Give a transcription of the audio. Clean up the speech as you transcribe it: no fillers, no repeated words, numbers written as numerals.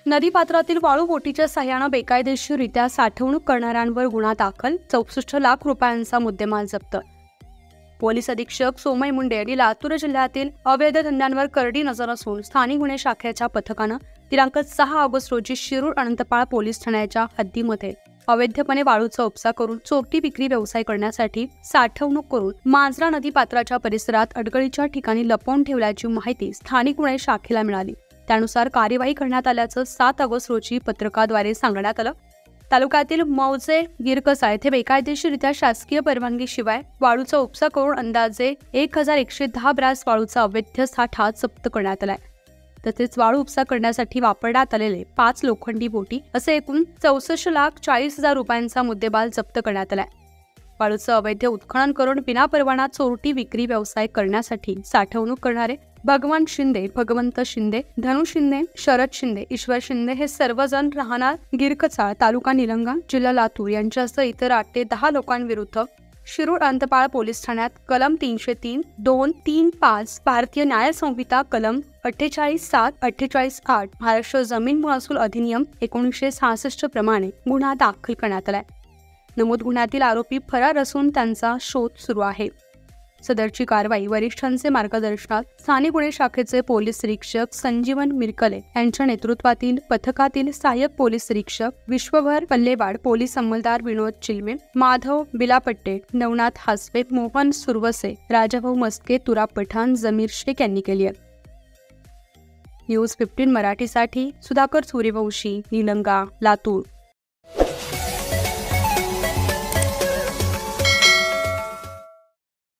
नदीपात्रातील वाळू बोटीच्या सहाय्याने बेकायदेशीररित्या साठवणूक करणाऱ्यांवर गुन्हा दाखल, 64 लाख रुपयांचा मुद्देमाल जप्त। पोलीस अधीक्षक सोमय मुंडे यांनी लातूर जिल्ह्यातील अवैध धंद्यांवर करडी नजर असून स्थानिक गुन्हे शाखेच्या पथकानं दिनांक 6 ऑगस्ट रोजी शिरूर अनंतपाळ पोलीस ठाण्याच्या हद्दीमध्ये अवैधपणे वाळूचा उपसा करून चोरटी विक्री व्यवसाय करण्यासाठी साठवणूक करून मांजरा नदी पात्राच्या परिसरात अडगळीच्या ठिकाणी लपवून ठेवल्याची माहिती स्थानिक गुन्हे शाखेला मिळाली। त्यानुसार कार्यवाही करण्यात आल्याचं 7 ऑगस्ट रोजी पत्रकाद्वारे सांगण्यात आलं। तालुक्यातील मौजे गिरकसा येथे बेकायदेशीररित्या शासकीय परवानगीशिवाय वाळूचा उपसा करून अंदाजे 1110 ब्रॅस वाळूचा अवैध साठा जप्त करण्यात आलाय। तसेच वाळू उपसा करण्यासाठी वापरण्यात आलेले 5 लोखंडी बोटी असे एकूण 64,40,000 रुपयांचा मुद्देमाल जप्त करण्यात आलाय। वाळूचं अवैध उत्खनन करून विनापरवाना चोरटी विक्री व्यवसाय करण्यासाठी साठवणूक करणारे भगवान शिंदे, भगवंत शिंदे, धनु शिंदे, शरद शिंदे, ईश्वर शिंदे हे सर्वजण राहणार गिरकचा, तालुका निलंगा, जिल्हा लातूर यांच्यासह इतर 8 ते 10 लोकांविरुद्ध शिरूर अनंतपाळ पोलीस ठाण्यात कलम 303, 2, 3, 5 भारतीय न्याय संहिता, कलम 48(7), 48(8) महाराष्ट्र जमीन महसूल अधिनियम 1966 प्रमाणे गुन्हा दाखल करण्यात आलाय। नमूद गुन्ह्यातील आरोपी फरार असून त्यांचा शोध सुरू आहे। सदरची कारवाई वरिष्ठांचे मार्गदर्शनात स्थानिक गुन्हे शाखेचे पोलीस निरीक्षक संजीवन मिरकले यांच्या नेतृत्वातील पथकातील सहाय्यक पोलीस निरीक्षक विश्वभर पल्लेवाड, पोलीस अंमलदार विनोद चिलमे, माधव बिलापट्टे, नवनाथ हासवे, मोहन सुरवसे, राजाभाऊ मस्के, तुराब पठाण, जमीर शेख यांनी केली आहे। न्यूज 15 मराठीसाठी सुधाकर सूर्यवंशी, निलंगा, लातूर।